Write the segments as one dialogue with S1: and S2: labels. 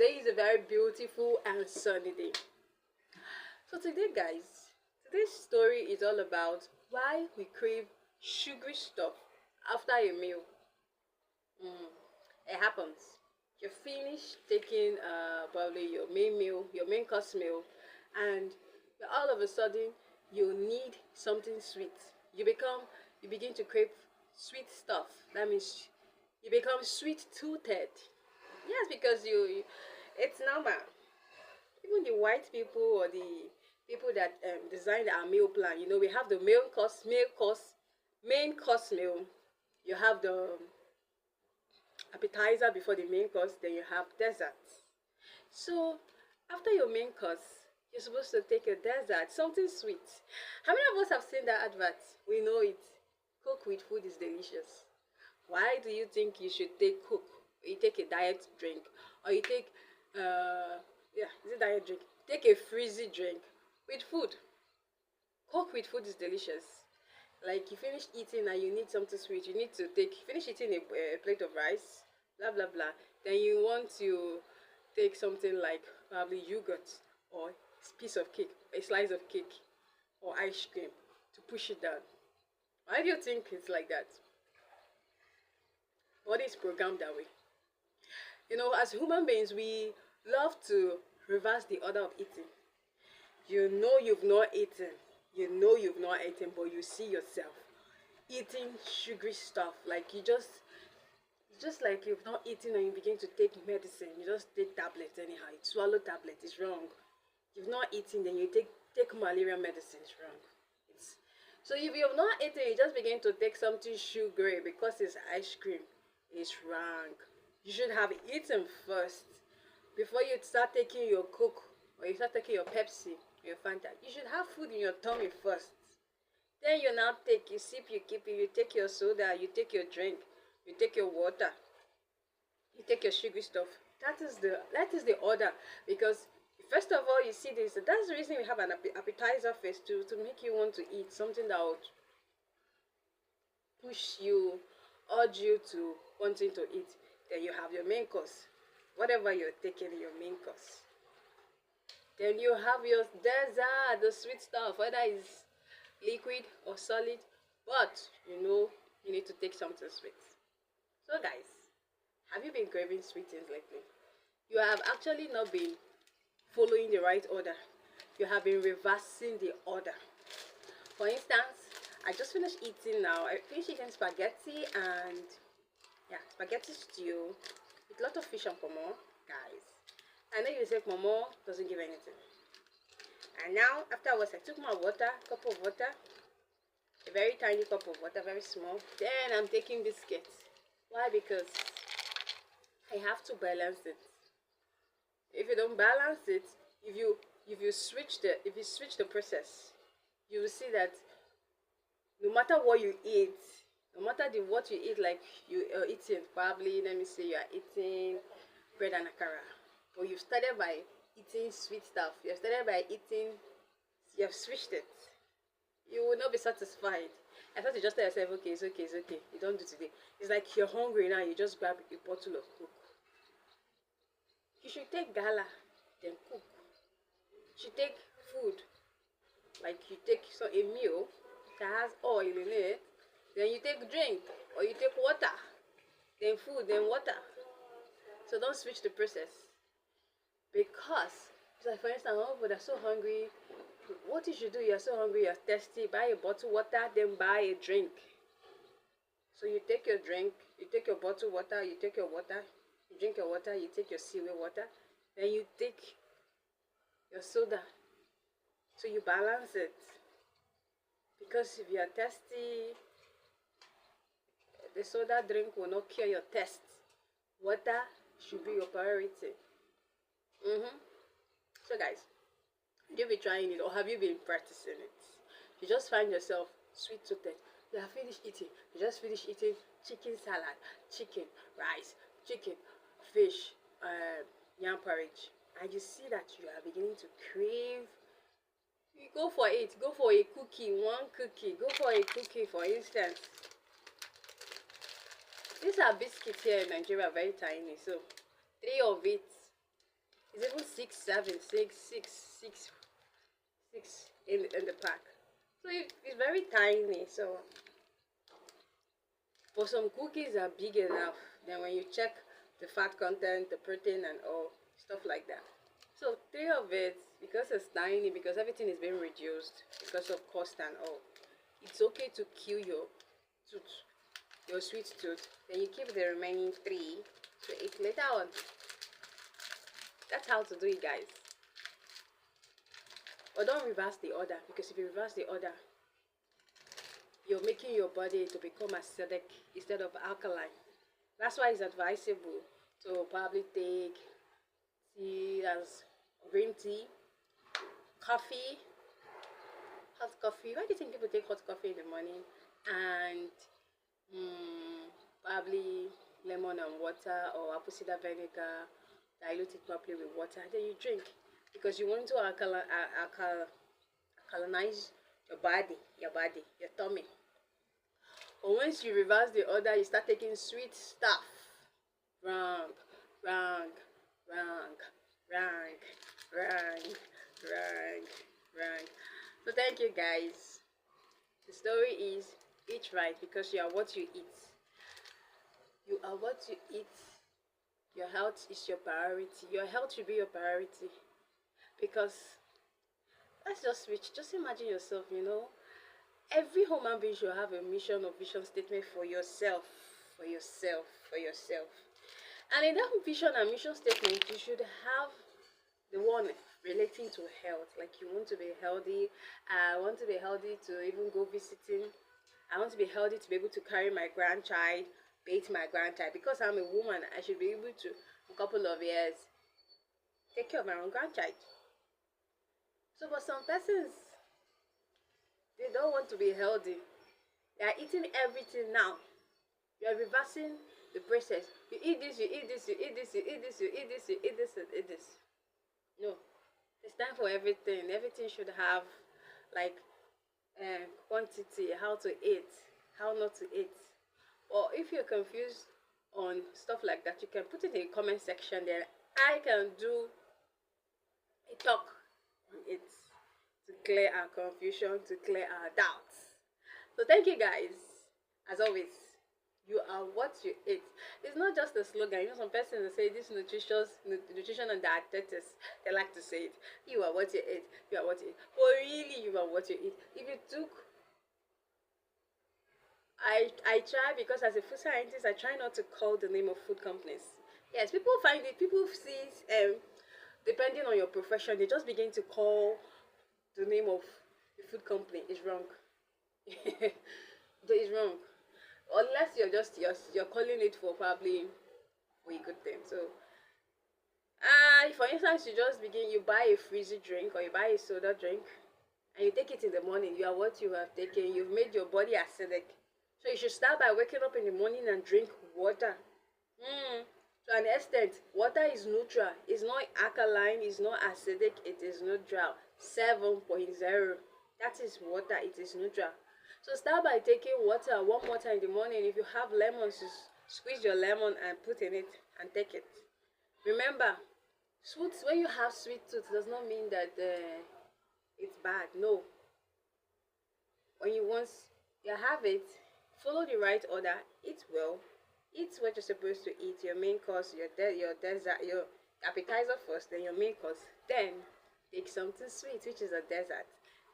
S1: today is a very beautiful and sunny day. So today guys, today's story is all about why we crave sugary stuff after a meal. It happens. You finish taking probably your main meal, your main course meal, and all of a sudden you need something sweet. You begin to crave sweet stuff. That means you become sweet toothed. Yes, because it's normal. Even the white people or the people that designed our meal plan, we have the main course meal. You have the appetizer before the main course, then you have dessert. So after your main course, you're supposed to take a dessert, something sweet. How many of us have seen that advert? We know it. Coke with food is delicious. Why do you think you should take Coke? Or you take a diet drink, or you take is it diet drink? Take a frizzy drink with food. Coke with food is delicious. Like you finish eating and you need something sweet, you need to finish eating a plate of rice, blah blah blah. Then you want to take something like probably yogurt or a piece of cake, a slice of cake or ice cream to push it down. Why do you think it's like that? Body is programmed that way. As human beings, we love to reverse the order of eating. You've not eaten. But you see yourself eating sugary stuff. Like it's just like you've not eaten and you begin to take medicine. You just take tablets anyhow. You swallow tablets. It's wrong. You've not eaten, then you take malaria medicine. It's wrong. So if you've not eaten, you just begin to take something sugary because it's ice cream. It's wrong. You should have eaten first before you start taking your Coke or you start taking your Pepsi, your Fanta. You should have food in your tummy first. Then you now you sip, you keep it, you take your soda, you take your drink, you take your water, you take your sugary stuff. That is the order, because first of all you see this. That's the reason we have an appetizer first to make you want to eat something that would push you, urge you to wanting to eat. Then you have your main course, whatever you're taking in your main course. Then you have your dessert, the sweet stuff, whether it's liquid or solid, but you need to take something sweet. So guys, have you been craving sweet things lately? You have actually not been following the right order. You have been reversing the order. For instance, I just finished eating now. I finished eating spaghetti and spaghetti stew with a lot of fish and pomo. Guys, I know you say pomo doesn't give anything. And now afterwards I took my cup of water, a very tiny cup of water, very small. Then I'm taking biscuits. Why? Because I have to balance it. If you don't balance it, if you switch the process, you will see that no matter what you eat, no matter what you eat, like you are eating, probably, let me say you are eating bread and akara, but you started by eating sweet stuff, you have switched it, you will not be satisfied. I thought you just tell yourself, okay, it's okay, you don't do today. It's like you're hungry now, you just grab a bottle of Coke. You should take gala, then cook. You should take food, like you take a meal that has oil in it, then you take drink, or you take water, then food, then water. So don't switch the process. Because, like for instance, they're so hungry. What you should do, you're so hungry, you're thirsty, buy a bottle of water, then buy a drink. So you take your drink, you take your bottle of water, you take your water, you drink your water, you take your seaway water, then you take your soda. So you balance it. Because if you are thirsty, the soda drink will not cure your thirst. Water should be your priority. So guys, have you been trying it or have you been practicing it? You just find yourself sweet-toothed. You have finished eating. You just finished eating chicken salad, chicken, rice, chicken, fish, yam porridge. And you see that you are beginning to crave. You go for it. Go for a cookie, one cookie. Go for a cookie, for instance. These are biscuits here in Nigeria, very tiny. So 3 of it It's even 6 in the pack. So it's very tiny. So for some cookies are big enough. Then when you check the fat content, the protein and all stuff like that. So three of it, because it's tiny, because everything is being reduced because of cost and all, it's okay to kill your tooth, your sweet tooth. Then you keep the remaining three to eat later on. That's how to do it, guys. But don't reverse the order, because if you reverse the order, you're making your body to become acidic instead of alkaline. That's why it's advisable to probably take tea as green tea, coffee, hot coffee. Why do you think people take hot coffee in the morning? And probably lemon and water, or apple cider vinegar, dilute it properly with water, then you drink, because you want to alkalinize your tummy. But once you reverse the order, you start taking sweet stuff. Wrong, wrong, wrong, wrong, wrong, wrong, wrong. So thank you, guys. The story is eat right, because you are what you eat. You are what you eat. Your health is your priority. Your health should be your priority. Because let's just switch. Just imagine yourself, every human being should have a mission or vision statement for yourself. For yourself. For yourself. And in that vision and mission statement, you should have the one relating to health. Like, you want to be healthy. I want to be healthy to even go visiting. I want to be healthy to be able to carry my grandchild, bathe my grandchild. Because I'm a woman, I should be able to, in a couple of years, take care of my own grandchild. So for some persons, they don't want to be healthy. They are eating everything now. You are reversing the process. You eat this, you eat this, you eat this, you eat this, you eat this, you eat this, you eat this. No. It's time for everything. Everything should have, like, quantity, how to eat, how not to eat. Or if you're confused on stuff like that, you can put it in the comment section. Then I can do a talk on it to clear our confusion, to clear our doubts. So thank you, guys. As always, you are what you eat. It's not just a slogan. Some persons say this nutrition and dietetics, they like to say it. You are what you eat. You are what you eat. But really, you are what you eat. If you took, I try, because as a food scientist, I try not to call the name of food companies. Yes, people find it. People see, depending on your profession, they just begin to call the name of the food company. Is wrong. That is wrong. Unless you're calling it for probably for a good thing. So for instance, you buy a frizzy drink, or you buy a soda drink, and you take it in the morning. You are what you have taken. You've made your body acidic. So you should start by waking up in the morning and drink water. To an extent, water is neutral. It's not alkaline, it's not acidic, it is neutral. 7.0. That is water, it is neutral. So start by taking water, warm water in the morning. If you have lemons, just squeeze your lemon and put in it and take it. Remember, when you have sweet tooth, does not mean that it's bad. No. When you have it, follow the right order. Eat well. Eat what you're supposed to eat. Your main course, your dessert, your appetizer first, then your main course. Then take something sweet, which is a dessert.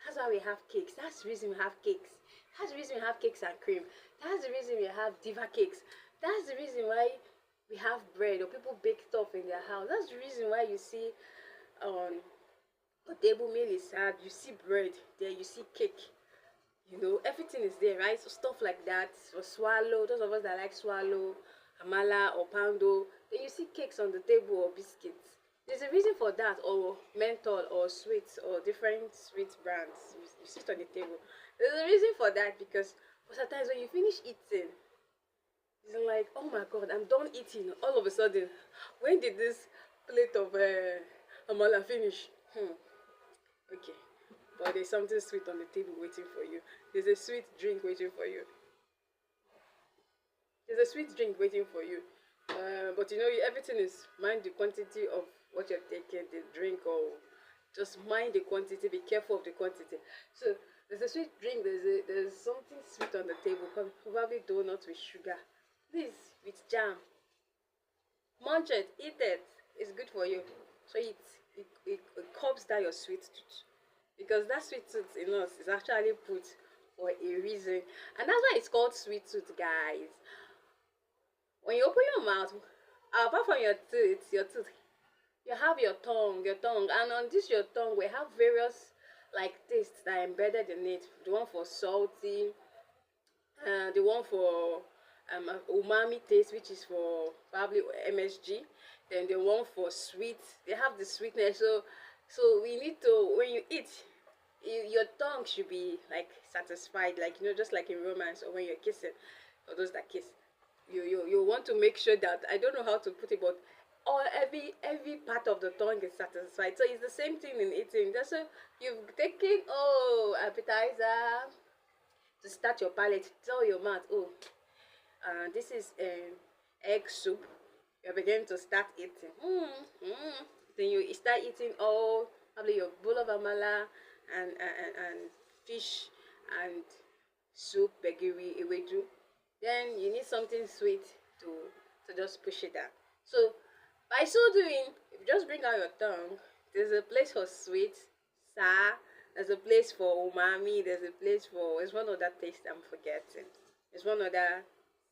S1: That's why we have cakes. That's the reason we have cakes. That's the reason we have cakes and cream. That's the reason we have diva cakes. That's the reason why we have bread, or people bake stuff in their house. That's the reason why you see a table meal is served. You see bread there, you see cake. Everything is there, right? So stuff like that. So swallow, those of us that like swallow, amala or pando, then you see cakes on the table, or biscuits. There's a reason for that, or menthol, or sweets, or different sweet brands. You sit on the table. There's a reason for that, because sometimes when you finish eating, it's like, oh my god, I'm done eating. All of a sudden, when did this plate of amala finish? Okay. But there's something sweet on the table waiting for you. There's a sweet drink waiting for you. There's a sweet drink waiting for you. But everything is mind the quantity of what you're taking, the drink, or just mind the quantity. Be careful of the quantity. So there's a sweet drink. There's something sweet on the table. Probably donuts with sugar. This with jam. Munch it, eat it. It's good for you. So it curbs down your sweet tooth, because that sweet tooth in us is actually put for a reason, and that's why it's called sweet tooth, guys. When you open your mouth, apart from your tooth, you have your tongue, and on this your tongue we have various like tastes that are embedded in it. The one for salty, the one for umami taste, which is for probably MSG. Then the one for sweet, they have the sweetness. So we need to, when you eat, your tongue should be like satisfied, like just like in romance or when you're kissing, or those that kiss. You want to make sure that, I don't know how to put it, but all every part of the tongue is satisfied. So it's the same thing in eating. That's so you've taken, oh, appetizer to start your palate. Tell your mouth, oh, this is egg soup. You begin to start eating. Then you start eating all probably your bowl of amala and fish and soup, begiri, ewedu. Then you need something sweet to just push it down. So by so doing, if you just bring out your tongue, there's a place for sweet, sour, there's a place for umami, there's a place for, it's one other taste I'm forgetting. It's one other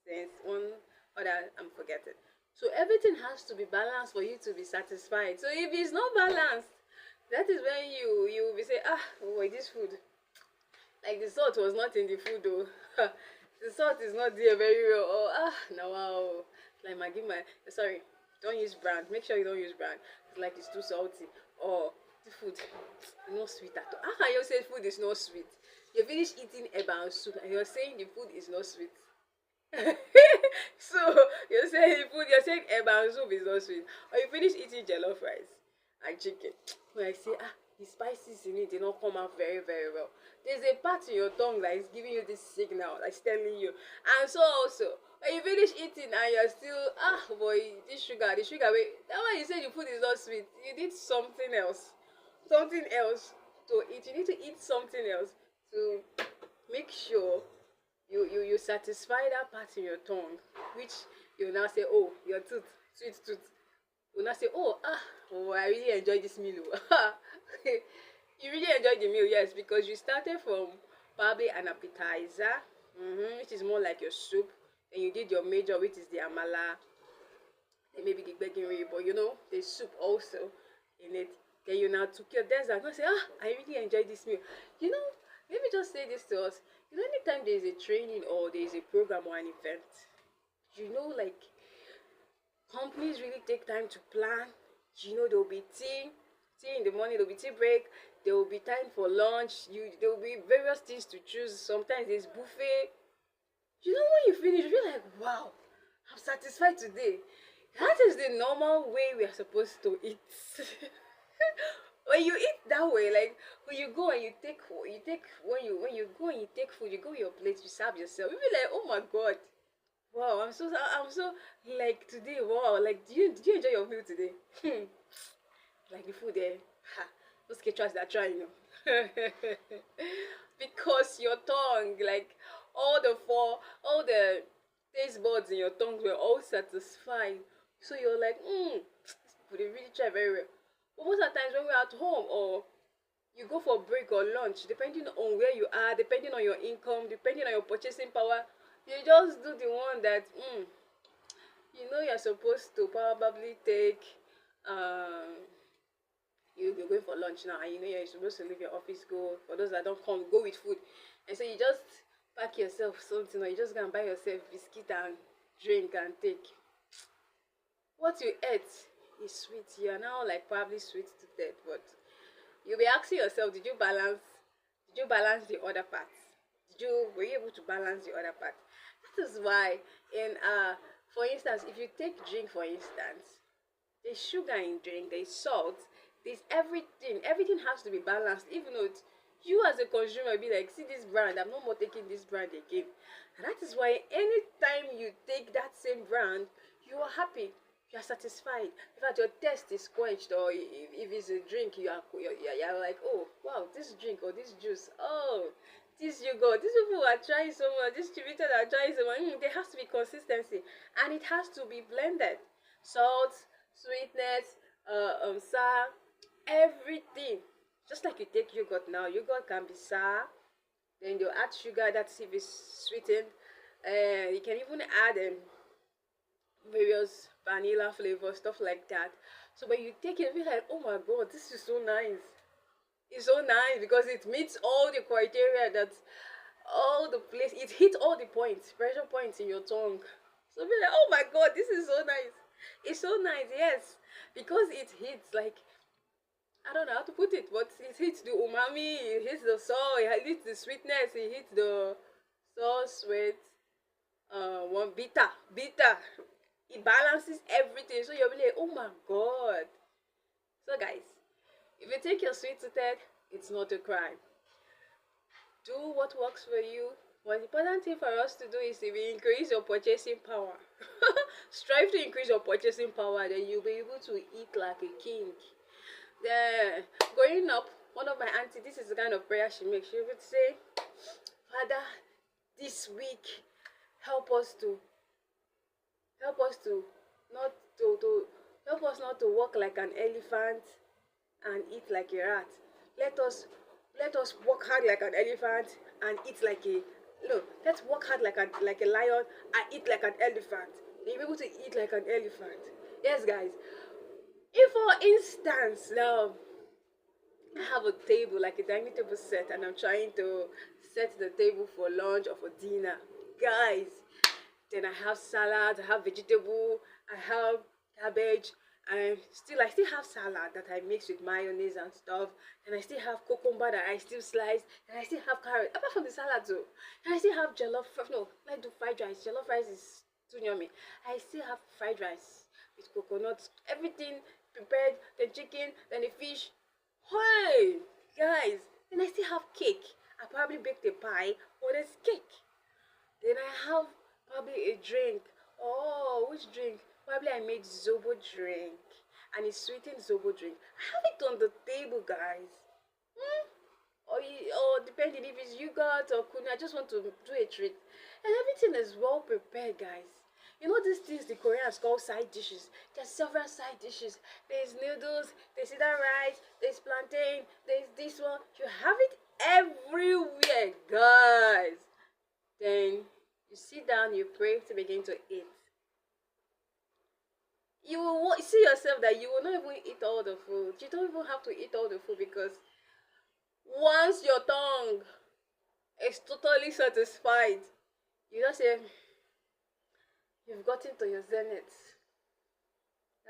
S1: sense, one other I'm forgetting. So everything has to be balanced for you to be satisfied. So if it's not balanced, that is when you will be say, oh, this food, like the salt was not in the food though. The salt is not there very well. Oh, now wow, like sorry, don't use brand. Make sure you don't use brand. It's like it's too salty. Or the food not sweet at all. You say food is not sweet. You finish eating eba and soup and you're saying the food is not sweet. So you're saying eba and soup is not sweet, or you finish eating jollof rice and chicken. When I say the spices in it did not come out very very well, there's a part in your tongue that is giving you this signal, that's telling you. And so also when you finish eating and you're still boy, the sugar wait, that why you say the food is not sweet. You need something else to eat. You need to eat something else to make sure you satisfy that part in your tongue, which you now say, oh, your tooth, sweet tooth, will now say, oh, I really enjoy this meal. You really enjoyed the meal, yes, because you started from probably an appetizer, which is more like your soup, and you did your major, which is the amala, and maybe the begiri, but the soup also in it. Then you now took your dessert and say, I really enjoyed this meal. Let me just say this to us. Anytime there is a training or there is a program or an event, like companies really take time to plan. There will be tea in the morning, there will be tea break, there will be time for lunch, there will be various things to choose. Sometimes there's buffet. When you finish, you're like, wow, I'm satisfied today. That is the normal way we are supposed to eat. When you eat that way, like when you go and you take when you go and you take food, you go your plate, you serve yourself, you be like, oh my god, wow, I'm so like today, wow, like do you enjoy your meal today? Like the food there, those caterers that try, because your tongue, like all the taste buds in your tongue were all satisfied. So you're like, they really try very well. But most of the times when we're at home or you go for break or lunch, depending on where you are, depending on your income, depending on your purchasing power, you just do the one that you're supposed to probably take. You're going for lunch now, and you're supposed to leave your office, go for those that don't come, go with food, and so you just pack yourself something, or you just go and buy yourself biscuit and drink and take. What you ate is sweet. You are now like probably sweet to death, but you'll be asking yourself, did you balance the other part? Were you able to balance the other part? That is why for instance, if you take drink, for instance, there's sugar in drink, there's salt, there's everything has to be balanced. Even though you as a consumer be like, see this brand, I'm no more taking this brand again. And that is why anytime you take that same brand, you are happy. you are satisfied. In fact, your thirst is quenched, or if it's a drink, you're like, oh wow, this drink or this juice, oh this you go. These people are trying so much. These distributors are trying so much. There has to be consistency, and it has to be blended. Salt, sweetness, sour, everything. Just like you take yogurt now, yogurt can be sour. Then you add sugar. That's if it's sweetened. You can even add various vanilla flavors, stuff like that. So when you take it, you're like, oh my god, this is so nice. It's so nice because it meets all the criteria, that all the place, it hits all the points, pressure points in your tongue. So be like, oh my god, this is so nice. It's so nice, yes, because it hits like, I don't know how to put it, but it hits the umami, it hits the sour, it hits the sweetness, it hits the sauce with one bitter. It balances everything. So you're really like, oh my god. So guys, if you take your sweet tooth, it's not a crime. Do what works for you. One important thing for us to do is to increase your purchasing power. Strive to increase your purchasing power, then you'll be able to eat like a king. Then, growing up, one of my auntie, this is the kind of prayer she makes. She would say, Father, this week, help us to not to help us not to walk like an elephant and eat like a rat. Let us work hard like an elephant and eat like a no. Let's work hard like a lion and eat like an elephant. You'll be able to eat like an elephant. Yes, guys. If, for instance, now I have a table, like a dining table set, and I'm trying to set the table for lunch or for dinner, guys. Then I have salad, I have vegetable, I have cabbage, and I still have salad that I mix with mayonnaise and stuff, and I still have cucumber that I still slice, and I still have carrot. Apart from the salad too, and I still have jollof. No, let's do fried rice. Jollof rice is too yummy. I still have fried rice with coconut, everything prepared. Then chicken, then the fish. Hey, guys, then I still have cake. I probably baked a pie, or there's cake. Then I have probably a drink. Oh, which drink? Probably I made Zobo drink. And it's sweetened Zobo drink. I have it on the table, guys. Or depending if it's yogurt or kuna, I just want to do a treat. And everything is well prepared, guys. You know these things the Koreans call side dishes. There's several side dishes. There's noodles, there's either rice, there's plantain, there's this one. You have it everywhere, guys. Then you sit down, you pray to begin to eat. You will see yourself that you will not even eat all the food. You don't even have to eat all the food, because once your tongue is totally satisfied, you just say, you've gotten to your zenith.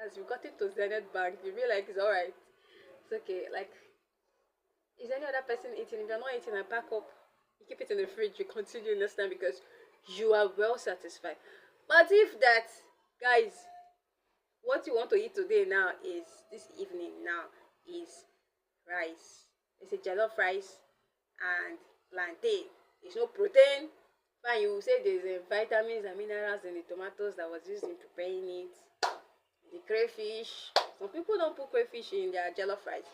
S1: As you've gotten to Zenith Bank, you feel like it's alright. It's okay. Like, is any other person eating? If you're not eating, I pack up. You keep it in the fridge. You continue next time because you are well satisfied. But if that, guys, what you want to eat today now is, this evening now, is rice. It's a jollof rice and plantain. There's no protein. Fine, you will say there's vitamins and minerals in the tomatoes that was used in preparing it. The crayfish. Some people don't put crayfish in their jollof rice.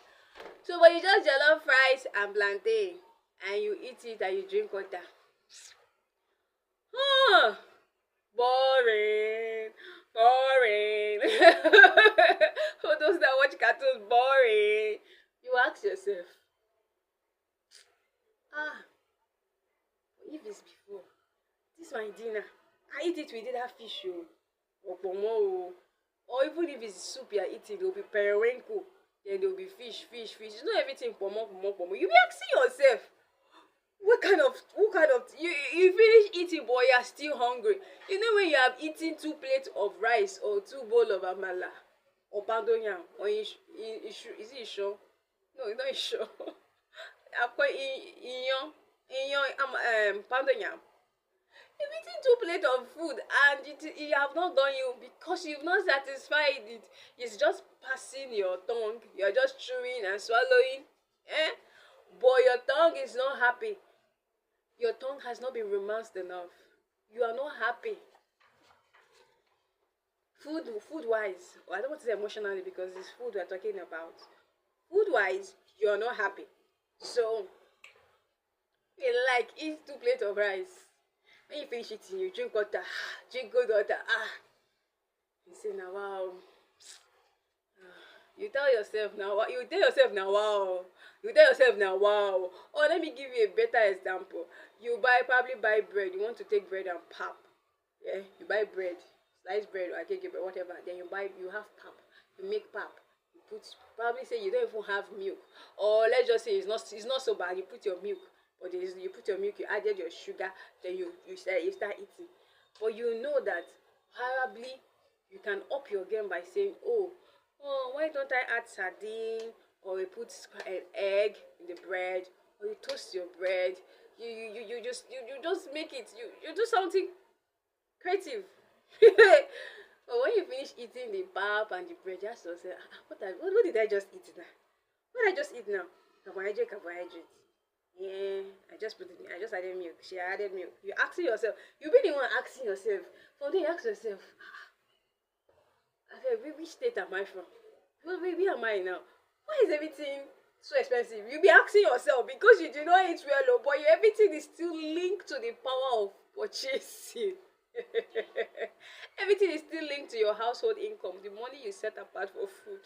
S1: So when you just jollof rice and plantain and you eat it and you drink water. Boring. For those that watch cartoons, boring. You ask yourself, if it's before, this is my dinner. I eat it with either fish or pomo, or even if it's soup you're eating, there will be periwinkle, then there will be fish. It's not everything pomo. You be asking yourself, what kind of you finish eating but you are still hungry. You know when you have eaten 2 plates of rice or 2 bowl of amala or pounded yam or is it isho? No, it's not isho. Pounded yam. You've eaten 2 plates of food and it have not done you because you've not satisfied it. It's just passing your tongue. You're just chewing and swallowing. But your tongue is not happy. Your tongue has not been romanced enough. You are not happy. Food wise, well, I don't want to say emotionally because it's food we're talking about. Food wise, you're not happy. So you like eat 2 plates of rice. When you finish eating, you drink water, drink good water. You say now wow. You tell yourself now, you tell yourself now, wow. You tell yourself now, wow. Or let me give you a better example. You probably buy bread. You want to take bread and pap. Yeah, you buy bread, sliced bread or cake bread, whatever. Then you have pap. You make pap. You put, probably say you don't even have milk. Or let's just say it's not so bad. You put your milk, but you put your milk, you added your sugar, then you start eating. But you know that probably you can up your game by saying, why don't I add sardine, or you put an egg in the bread, or you toast your bread. You just make it, you do something creative. But when you finish eating the pap and the bread, just to say, what did I just eat now? What did I just eat now? Carbohydrate, carbohydrate. Yeah, I just added milk. She added milk. You asking yourself, you be the one asking yourself. From there, you ask yourself, I said, which state am I from? Where am I now? Why is everything so expensive? You be asking yourself because you do not eat well, but everything is still linked to the power of purchasing. Everything is still linked to your household income, the money you set apart for food.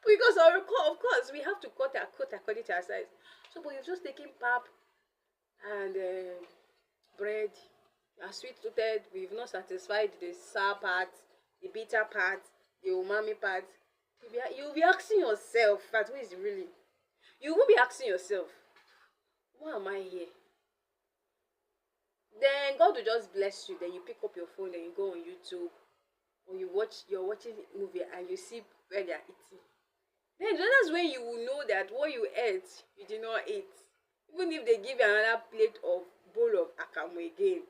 S1: Because of course we have to cut our coat according to our size. So, but you've just taken pap and bread. You are sweet toothed. We've not satisfied the sour part, the bitter part, the umami part. You'll be asking yourself that who is really. You will be asking yourself, why am I here? Then God will just bless you. Then you pick up your phone, then you go on YouTube, or you're watching movie and you see where they're eating. Then that's when you will know that what you ate, you did not eat. Even if they give you another plate of bowl of akamu again,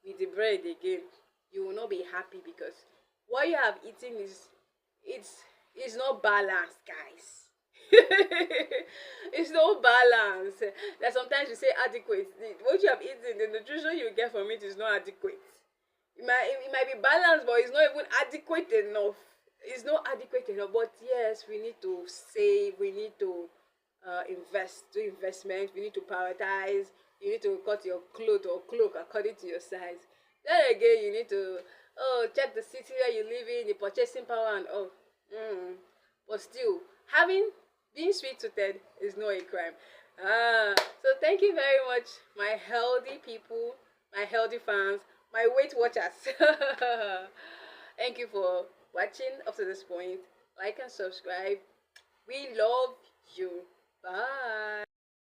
S1: with the bread again, you will not be happy because what you have eaten it's not balanced, guys. It's no balance. That sometimes you say adequate. What you have eaten, the nutrition you get from it is not adequate. It might be balanced, but it's not even adequate enough. It's not adequate enough. But yes, we need to save. We need to do investment. We need to prioritize. You need to cut your cloak according to your size. Then again, you need to check the city where you live in, the purchasing power and all. But still, being sweet-toothed is not a crime. So thank you very much, my healthy people, my healthy fans, my Weight Watchers. Thank you for watching up to this point. Like and subscribe. We love you. Bye.